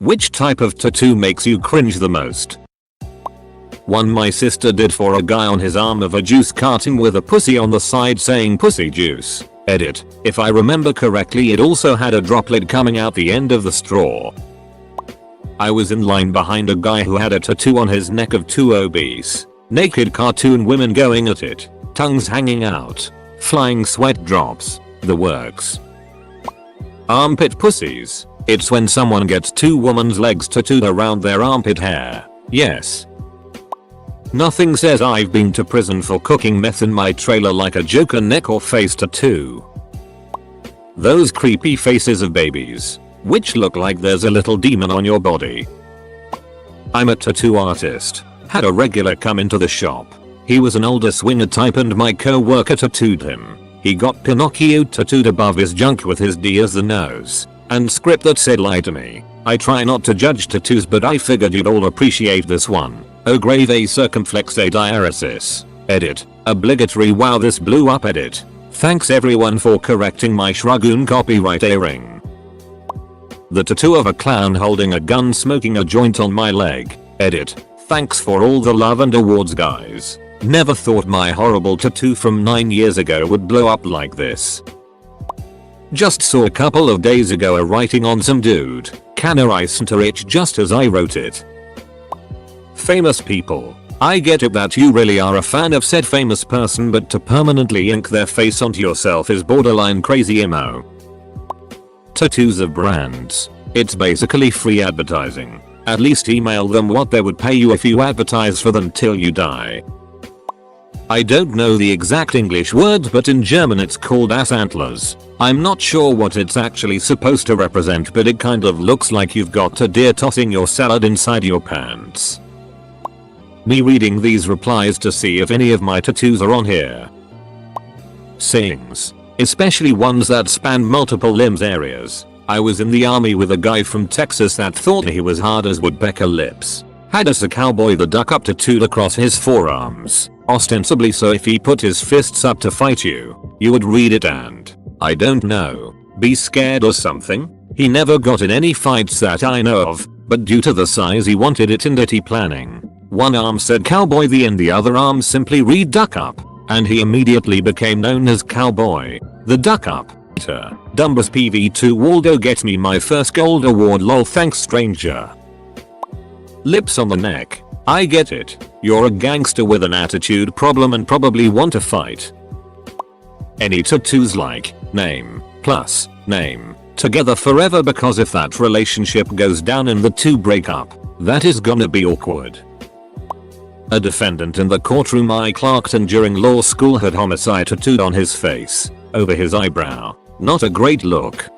Which type of tattoo makes you cringe the most? One my sister did for a guy on his arm of a juice carton with a pussy on the side saying pussy juice. Edit. If I remember correctly, it also had a droplet coming out the end of the straw. I was in line behind a guy who had a tattoo on his neck of two obese, naked cartoon women going at it, tongues hanging out, flying sweat drops, the works. Armpit pussies. It's when someone gets two women's legs tattooed around their armpit hair. Yes. Nothing says I've been to prison for cooking meth in my trailer like a Joker neck or face tattoo. Those creepy faces of babies, which look like there's a little demon on your body. I'm a tattoo artist. Had a regular come into the shop. He was an older swinger type and my co-worker tattooed him. He got Pinocchio tattooed above his junk with his D as the nose, and script that said lie to me. I try not to judge tattoos, but I figured you'd all appreciate this one. Oh grave a circumflex a diaresis. Edit. Obligatory wow this blew up edit. Thanks everyone for correcting my shragoon copyright airing. The tattoo of a clown holding a gun smoking a joint on my leg. Edit. Thanks for all the love and awards guys. Never thought my horrible tattoo from 9 years ago would blow up like this. Just saw a couple of days ago a writing on some dude. Canna I center itch just as I wrote it. Famous people. I get it that you really are a fan of said famous person, but to permanently ink their face onto yourself is borderline crazy emo. Tattoos of brands. It's basically free advertising. At least email them what they would pay you if you advertise for them till you die. I don't know the exact English word, but in German it's called ass antlers. I'm not sure what it's actually supposed to represent, but it kind of looks like you've got a deer tossing your salad inside your pants. Me reading these replies to see if any of my tattoos are on here. Sayings. Especially ones that span multiple limbs areas. I was in the army with a guy from Texas that thought he was hard as woodpecker lips. Had us a cowboy the duck up tattooed across his forearms, ostensibly so if he put his fists up to fight you, you would read it and, I don't know, be scared or something. He never got in any fights that I know of, but due to the size he wanted it in dirty planning. One arm said cowboy and the other arm simply read duck up, and he immediately became known as Cowboy, the Duck Up. Dumbus PV2 Waldo get me my first gold award lol thanks stranger. Lips on the neck. I get it. You're a gangster with an attitude problem and probably want to fight. Any tattoos like name plus name together forever, because if that relationship goes down and the two break up, that is gonna be awkward. A defendant in the courtroom I clerked in during law school had homicide tattooed on his face, over his eyebrow. Not a great look.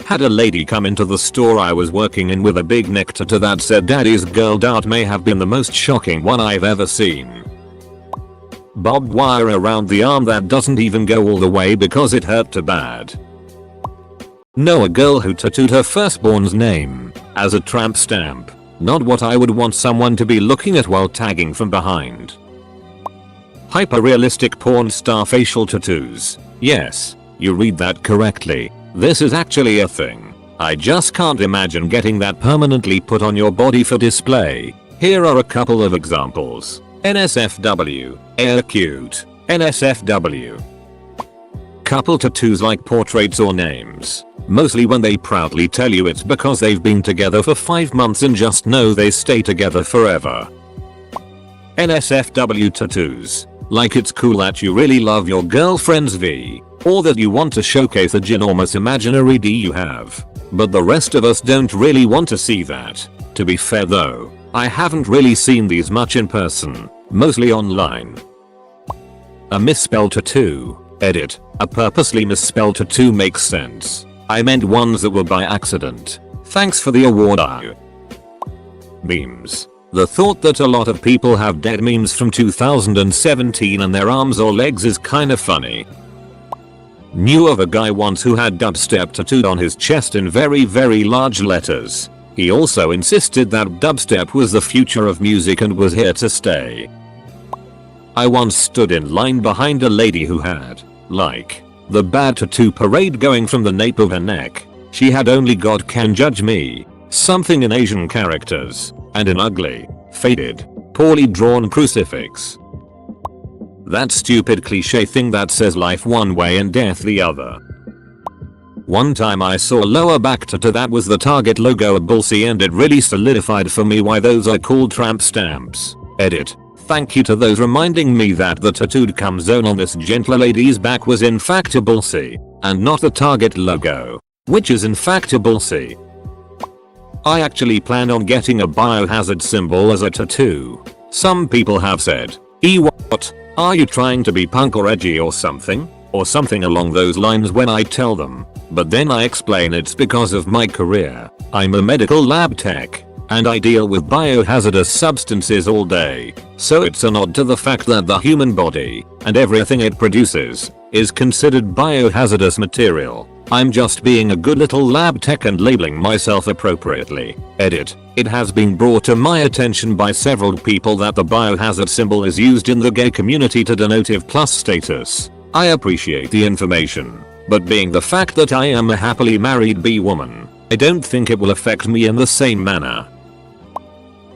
Had a lady come into the store I was working in with a big neck tattoo that said daddy's girl dart may have been the most shocking one I've ever seen. Barbed wire around the arm that doesn't even go all the way because it hurt too bad. Know a girl who tattooed her firstborn's name as a tramp stamp. Not what I would want someone to be looking at while tagging from behind. Hyper-realistic porn star facial tattoos. Yes, you read that correctly. This is actually a thing. I just can't imagine getting that permanently put on your body for display. Here are a couple of examples. NSFW. Air cute. NSFW. Couple tattoos like portraits or names. Mostly when they proudly tell you it's because they've been together for 5 months and just know they stay together forever. NSFW tattoos. Like it's cool that you really love your girlfriend's V, or that you want to showcase a ginormous imaginary D you have. But the rest of us don't really want to see that. To be fair though, I haven't really seen these much in person, mostly online. A misspelled tattoo. Edit. A purposely misspelled tattoo makes sense. I meant ones that were by accident. Thanks for the award. Memes. The thought that a lot of people have dead memes from 2017 in their arms or legs is kinda funny. Knew of a guy once who had dubstep tattooed on his chest in very large letters. He also insisted that dubstep was the future of music and was here to stay. I once stood in line behind a lady who had, like, the bad tattoo parade going from the nape of her neck. She had only God can judge me. something in Asian characters, and an ugly, faded, poorly drawn crucifix. That stupid cliche thing that says life one way and death the other. One time I saw a lower back tattoo that was the Target logo of Bullseye, and it really solidified for me why those are called tramp stamps. Edit. Thank you to those reminding me that the tattooed cum zone on this gentle lady's back was in fact a Bullseye, and not the Target logo, which is in fact a Bullseye. I actually plan on getting a biohazard symbol as a tattoo. Some people have said, what? Are you trying to be punk or edgy or something? Or something along those lines when I tell them, but then I explain it's because of my career. I'm a medical lab tech, and I deal with biohazardous substances all day, so it's a nod to the fact that the human body, and everything it produces, is considered biohazardous material. I'm just being a good little lab tech and labeling myself appropriately. Edit. It has been brought to my attention by several people that the biohazard symbol is used in the gay community to denote IV+ status. I appreciate the information, but being the fact that I am a happily married B woman, I don't think it will affect me in the same manner.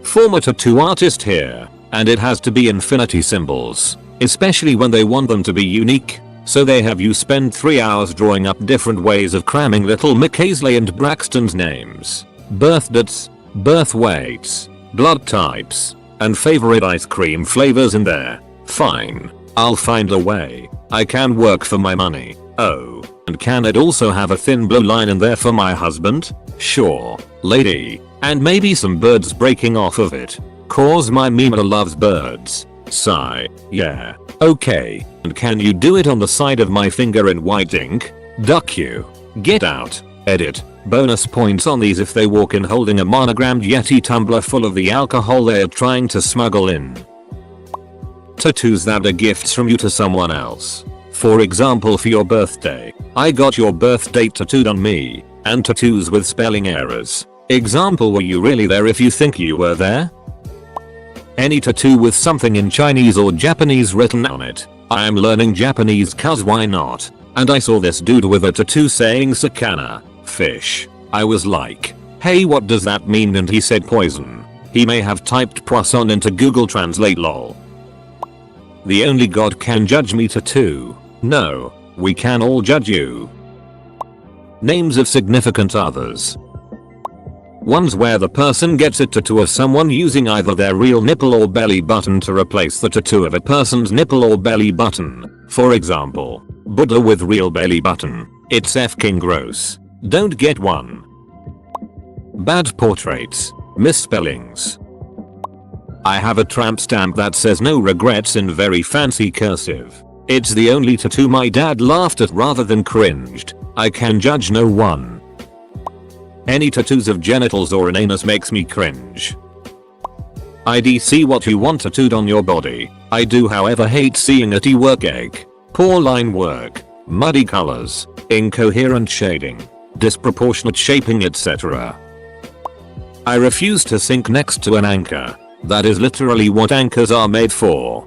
Former tattoo artist here, and it has to be infinity symbols, especially when they want them to be unique, so they have you spend 3 hours drawing up different ways of cramming little McKaysley and Braxton's names, birth dates, birth weights, blood types, and favorite ice cream flavors in there. Fine. I'll find a way. I can work for my money. Oh, and can it also have a thin blue line in there for my husband? Sure, lady. And maybe some birds breaking off of it. Cause my Mima loves birds. Sigh. Yeah. Okay. And can you do it on the side of my finger in white ink? Duck you. Get out. Edit. Bonus points on these if they walk in holding a monogrammed Yeti tumbler full of the alcohol they are trying to smuggle in. Tattoos that are gifts from you to someone else. For example, for your birthday, I got your birth date tattooed on me, and tattoos with spelling errors. Example, were you really there if you think you were there? Any tattoo with something in Chinese or Japanese written on it. I am learning Japanese cause why not? And I saw this dude with a tattoo saying sakana, fish. I was like, hey, what does that mean? And he said poison. He may have typed poisson into Google Translate lol. The only God can judge me tattoo. No, we can all judge you. Names of significant others. Ones where the person gets a tattoo of someone using either their real nipple or belly button to replace the tattoo of a person's nipple or belly button. For example, Buddha with real belly button. It's f***ing gross. Don't get one. Bad portraits. Misspellings. I have a tramp stamp that says no regrets in very fancy cursive. It's the only tattoo my dad laughed at rather than cringed. I can judge no one. Any tattoos of genitals or an anus makes me cringe. I'd see what you want tattooed on your body. I do however hate seeing a T-work egg, poor line work, muddy colors, incoherent shading, disproportionate shaping, etc. I refuse to sink next to an anchor. That is literally what anchors are made for.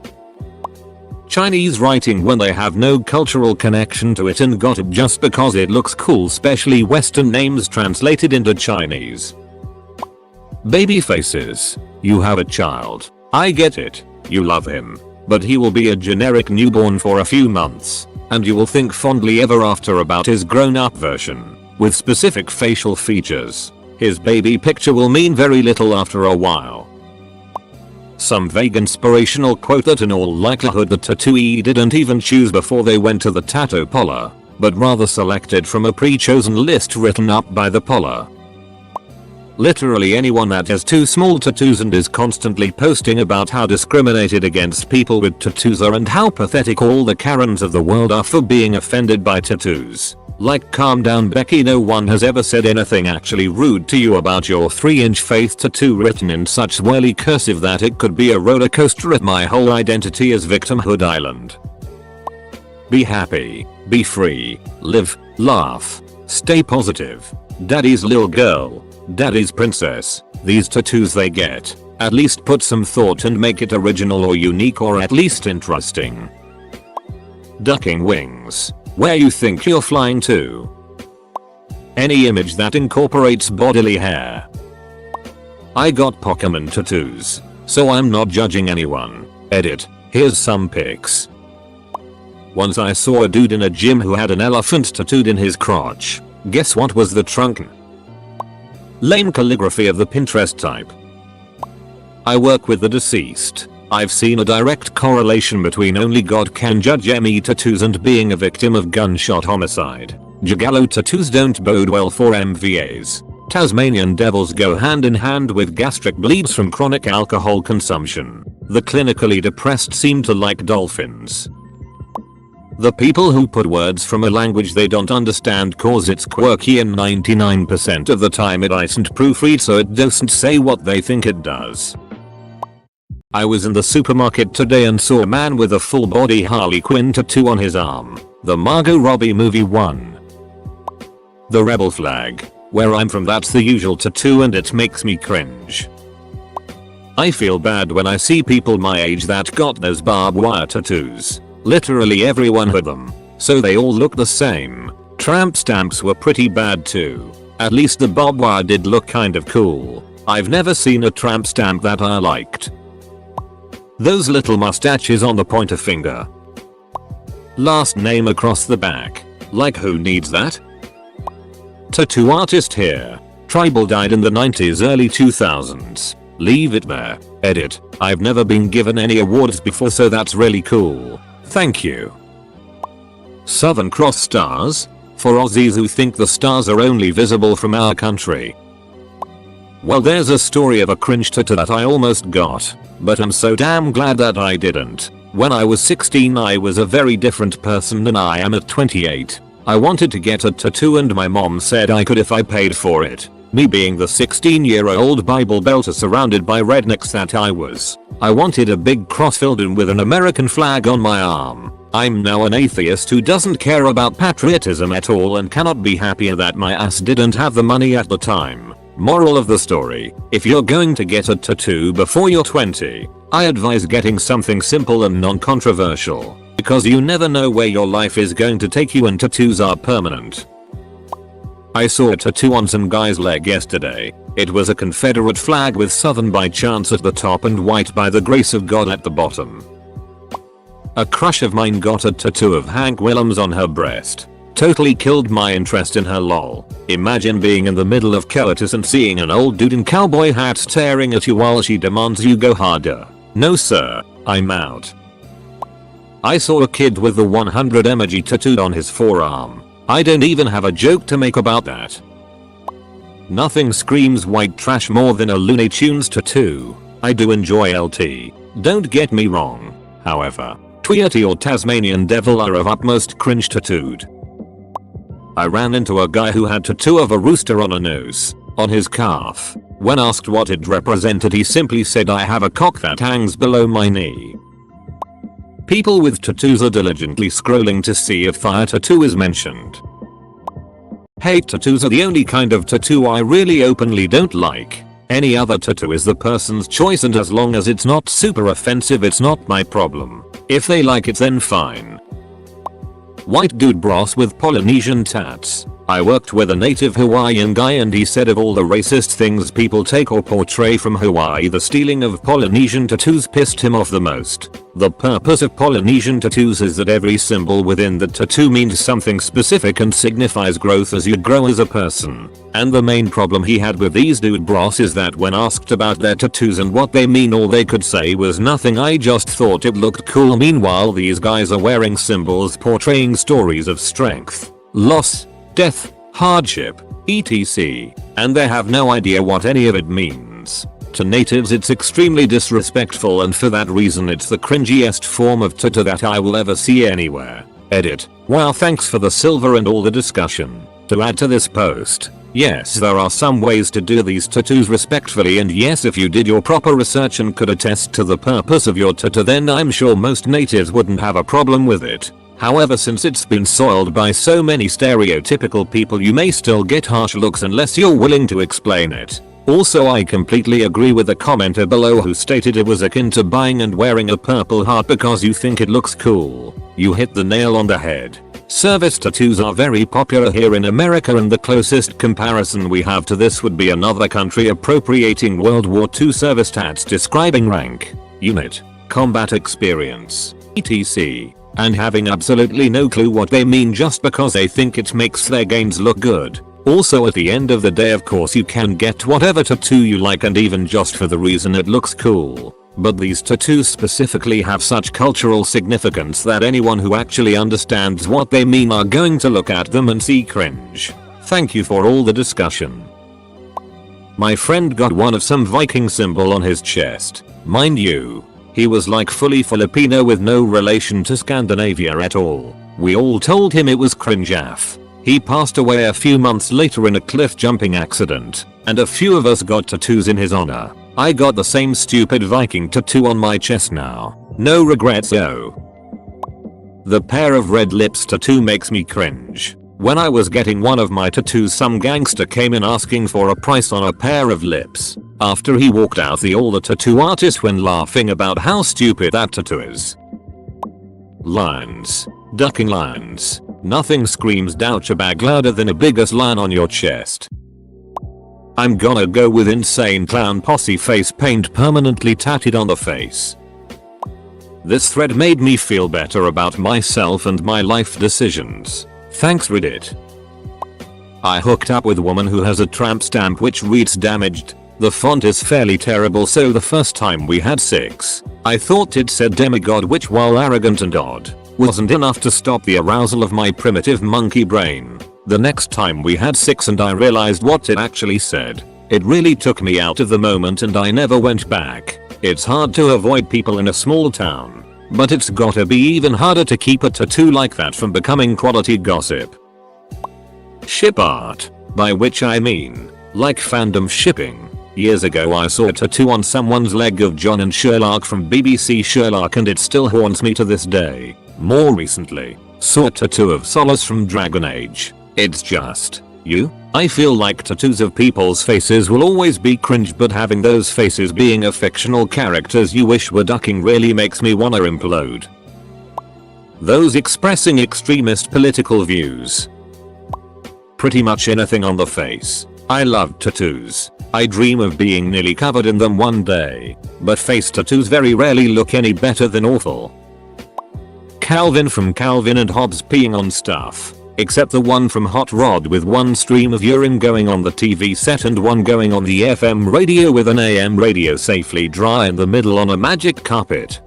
Chinese writing when they have no cultural connection to it and got it just because it looks cool, especially Western names translated into Chinese. Baby faces. You have a child. I get it. You love him. But he will be a generic newborn for a few months, and you will think fondly ever after about his grown-up version, with specific facial features. His baby picture will mean very little after a while. Some vague inspirational quote that in all likelihood the tattooee didn't even choose before they went to the tattoo parlor, but rather selected from a pre-chosen list written up by the parlor. Literally anyone that has too small tattoos and is constantly posting about how discriminated against people with tattoos are and how pathetic all the Karens of the world are for being offended by tattoos. Like, calm down Becky, no one has ever said anything actually rude to you about your 3-inch faith tattoo written in such swirly cursive that it could be a roller coaster at my whole identity as victimhood island. Be happy, be free, live, laugh, stay positive. Daddy's little girl, daddy's princess, these tattoos they get, at least put some thought and make it original or unique or at least interesting. Ducking wings. Where you think you're flying to. Any image that incorporates bodily hair, I got Pokemon tattoos, so I'm not judging anyone. Edit. Here's some pics. Once I saw a dude in a gym who had an elephant tattooed in his crotch. Guess what was the trunk? Lame calligraphy of the Pinterest type. I work with the deceased. I've seen a direct correlation between only God can judge ME tattoos and being a victim of gunshot homicide. Juggalo tattoos don't bode well for MVAs. Tasmanian devils go hand in hand with gastric bleeds from chronic alcohol consumption. The clinically depressed seem to like dolphins. The people who put words from a language they don't understand cause it's quirky, and 99% of the time it isn't proofread, so it doesn't say what they think it does. I was in the supermarket today and saw a man with a full body Harley Quinn tattoo on his arm. The Margot Robbie movie one. The rebel flag. Where I'm from that's the usual tattoo and it makes me cringe. I feel bad when I see people my age that got those barbed wire tattoos. Literally everyone with them. So they all look the same. Tramp stamps were pretty bad too. At least the barbed wire did look kind of cool. I've never seen a tramp stamp that I liked. Those little mustaches on the pointer finger. Last name across the back. Like who needs that? Tattoo artist here. Tribal died in the 90s, early 2000s. Leave it there. Edit. I've never been given any awards before, so that's really cool. Thank you. Southern Cross stars? For Aussies who think the stars are only visible from our country. Well, there's a story of a cringe tattoo that I almost got, but I'm so damn glad that I didn't. When I was 16 I was a very different person than I am at 28. I wanted to get a tattoo and my mom said I could if I paid for it. Me being the 16-year-old Bible belter surrounded by rednecks that I was, I wanted a big cross filled in with an American flag on my arm. I'm now an atheist who doesn't care about patriotism at all and cannot be happier that my ass didn't have the money at the time. Moral of the story, if you're going to get a tattoo before you're 20, I advise getting something simple and non-controversial, because you never know where your life is going to take you and tattoos are permanent. I saw a tattoo on some guy's leg yesterday. It was a Confederate flag with Southern by chance at the top and white by the grace of God at the bottom. A crush of mine got a tattoo of Hank Williams on her breast. Totally killed my interest in her, lol. Imagine being in the middle of Curtis and seeing an old dude in cowboy hat staring at you while she demands you go harder. No sir, I'm out. I saw a kid with the 100 emoji tattooed on his forearm. I don't even have a joke to make about that. Nothing screams white trash more than a Looney Tunes tattoo. I do enjoy LT. Don't get me wrong. However, Tweety or Tasmanian Devil are of utmost cringe tattooed. I ran into a guy who had tattoo of a rooster on a nose, on his calf. When asked what it represented he simply said, I have a cock that hangs below my knee. People with tattoos are diligently scrolling to see if thigh tattoo is mentioned. Hate tattoos are the only kind of tattoo I really openly don't like. Any other tattoo is the person's choice, and as long as it's not super offensive it's not my problem. If they like it then fine. White dude bros with Polynesian tats. I worked with a native Hawaiian guy and he said of all the racist things people take or portray from Hawaii, the stealing of Polynesian tattoos pissed him off the most. The purpose of Polynesian tattoos is that every symbol within the tattoo means something specific and signifies growth as you grow as a person. And the main problem he had with these dude bros is that when asked about their tattoos and what they mean, all they could say was nothing. I just thought it looked cool. Meanwhile these guys are wearing symbols portraying stories of strength, loss, death, hardship, etc. And they have no idea what any of it means. To natives it's extremely disrespectful, and for that reason it's the cringiest form of tattoo that I will ever see anywhere. Edit. Wow, thanks for the silver and all the discussion. To add to this post, yes, there are some ways to do these tattoos respectfully, and yes, if you did your proper research and could attest to the purpose of your tattoo then I'm sure most natives wouldn't have a problem with it. However, since it's been soiled by so many stereotypical people you may still get harsh looks unless you're willing to explain it. Also, I completely agree with the commenter below who stated it was akin to buying and wearing a purple heart because you think it looks cool. You hit the nail on the head. Service tattoos are very popular here in America, and the closest comparison we have to this would be another country appropriating World War II service tats describing rank, unit, combat experience, etc. and having absolutely no clue what they mean just because they think it makes their gains look good. Also, at the end of the day, of course, you can get whatever tattoo you like, and even just for the reason it looks cool. But these tattoos specifically have such cultural significance that anyone who actually understands what they mean are going to look at them and see cringe. Thank you for all the discussion. My friend got one of some Viking symbol on his chest. Mind you, he was like fully Filipino with no relation to Scandinavia at all. We all told him it was cringe AF. He passed away a few months later in a cliff jumping accident, and a few of us got tattoos in his honor. I got the same stupid Viking tattoo on my chest now. No regrets though. The pair of red lips tattoo makes me cringe. When I was getting one of my tattoos, some gangster came in asking for a price on a pair of lips. After he walked out, the tattoo artist went laughing about how stupid that tattoo is. Lions. Ducking lions. Nothing screams douchebag louder than a biggest lion on your chest. I'm gonna go with insane clown posse face paint permanently tattooed on the face. This thread made me feel better about myself and my life decisions. Thanks Reddit. I hooked up with a woman who has a tramp stamp which reads damaged. The font is fairly terrible, so the first time we had sex, I thought it said demigod, which, while arrogant and odd, wasn't enough to stop the arousal of my primitive monkey brain. The next time we had sex and I realized what it actually said, it really took me out of the moment and I never went back. It's hard to avoid people in a small town, but it's gotta be even harder to keep a tattoo like that from becoming quality gossip. Ship art, by which I mean, like fandom shipping. Years ago I saw a tattoo on someone's leg of John and Sherlock from BBC Sherlock, and it still haunts me to this day. More recently, saw a tattoo of Solace from Dragon Age. It's just, you? I feel like tattoos of people's faces will always be cringe, but having those faces being a fictional characters you wish were ducking really makes me wanna implode. Those expressing extremist political views. Pretty much anything on the face. I love tattoos. I dream of being nearly covered in them one day, but face tattoos very rarely look any better than awful. Calvin from Calvin and Hobbes peeing on stuff, except the one from Hot Rod with one stream of urine going on the TV set and one going on the FM radio with an AM radio safely dry in the middle on a magic carpet.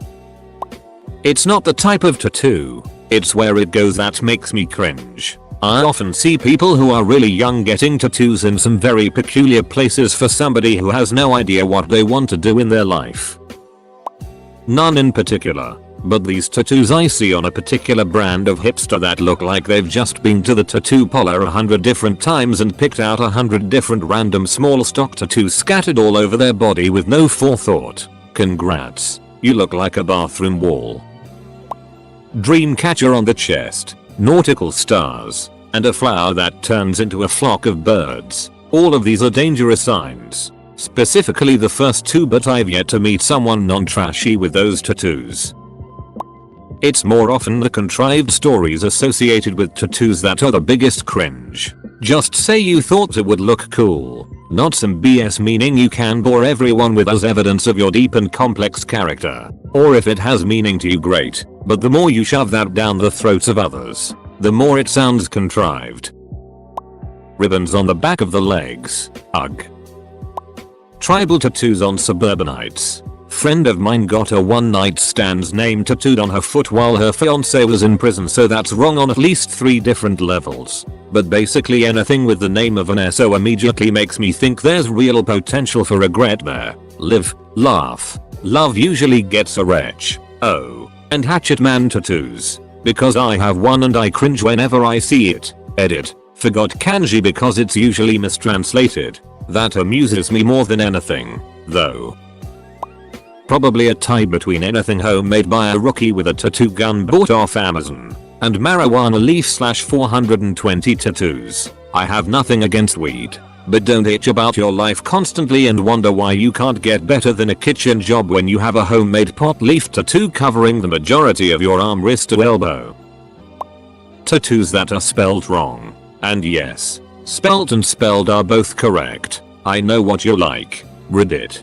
It's not the type of tattoo, it's where it goes that makes me cringe. I often see people who are really young getting tattoos in some very peculiar places for somebody who has no idea what they want to do in their life. None in particular, but these tattoos I see on a particular brand of hipster that look like they've just been to the tattoo parlor 100 different times and picked out 100 different random small stock tattoos scattered all over their body with no forethought. Congrats, you look like a bathroom wall. Dreamcatcher on the chest, nautical stars, and a flower that turns into a flock of birds. All of these are dangerous signs. Specifically the first two, but I've yet to meet someone non-trashy with those tattoos. It's more often the contrived stories associated with tattoos that are the biggest cringe. Just say you thought it would look cool, not some BS meaning you can bore everyone with as evidence of your deep and complex character. Or if it has meaning to you, great, but the more you shove that down the throats of others, the more it sounds contrived. Ribbons on the back of the legs, ugh. Tribal tattoos on suburbanites. Friend of mine got a one night stand's name tattooed on her foot while her fiance was in prison, so that's wrong on at least 3 different levels. But basically anything with the name of an SO immediately makes me think there's real potential for regret there. Live, laugh, love usually gets a retch. Oh, and Hatchet Man tattoos. Because I have one and I cringe whenever I see it. Edit. Forgot kanji because it's usually mistranslated. That amuses me more than anything, though. Probably a tie between anything homemade by a rookie with a tattoo gun bought off Amazon and marijuana leaf / 420 tattoos. I have nothing against weed, But don't itch about your life constantly and wonder why you can't get better than a kitchen job when you have a homemade pot leaf tattoo covering the majority of your arm, wrist to elbow. Tattoos that are spelled wrong. And yes, spelt and spelled are both correct. I know what you're like, Reddit.